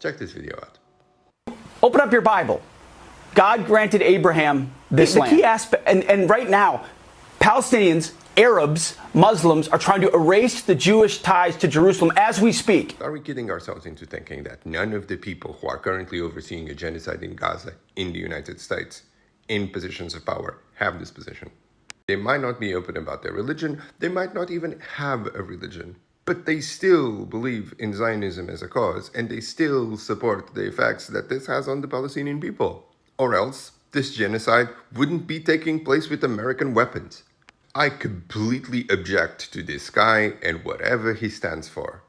Check this video out. Open up your Bible. God granted Abraham this land. The key aspect, and right now, Palestinians, Arabs, Muslims are trying to erase the Jewish ties to Jerusalem as we speak. Are we kidding ourselves into thinking that none of the people who are currently overseeing a genocide in Gaza, in the United States, in positions of power, have this position? They might not be open about their religion, they might not even have a religion, but they still believe in Zionism as a cause, and they still support the effects that this has on the Palestinian people. Or else, this genocide wouldn't be taking place with American weapons. I completely object to this guy and whatever he stands for.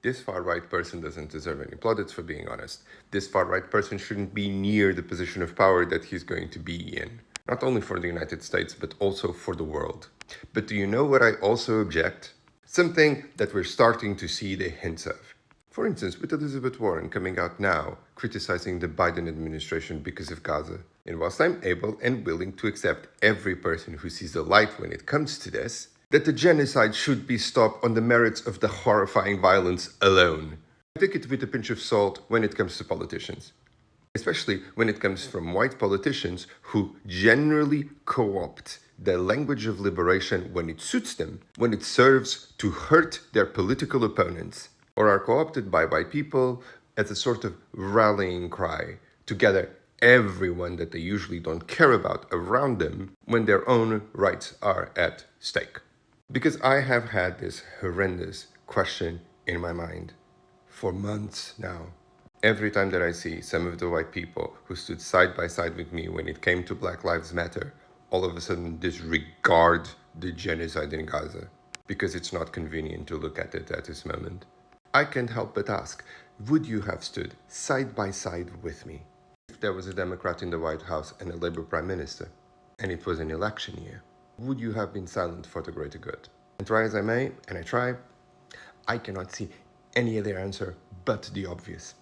This far-right person doesn't deserve any plaudits, for being honest. This far-right person shouldn't be near the position of power that he's going to be in. Not only for the United States, but also for the world. But do you know what I also object? Something that we're starting to see the hints of. For instance, with Elizabeth Warren coming out now, criticizing the Biden administration because of Gaza. And whilst I'm able and willing to accept every person who sees the light when it comes to this, that the genocide should be stopped on the merits of the horrifying violence alone. I take it with a pinch of salt when it comes to politicians. Especially when it comes from white politicians who generally co-opt the language of liberation when it suits them, when it serves to hurt their political opponents, or are co-opted by white people as a sort of rallying cry to gather everyone that they usually don't care about around them when their own rights are at stake. Because I have had this horrendous question in my mind for months now. Every time that I see some of the white people who stood side by side with me when it came to Black Lives Matter, all of a sudden disregard the genocide in Gaza because it's not convenient to look at it at this moment. I can't help but ask, would you have stood side by side with me if there was a Democrat in the White House and a Labour Prime Minister, and it was an election year? Would you have been silent for the greater good? And try as I may, and I try, I cannot see any other answer but the obvious.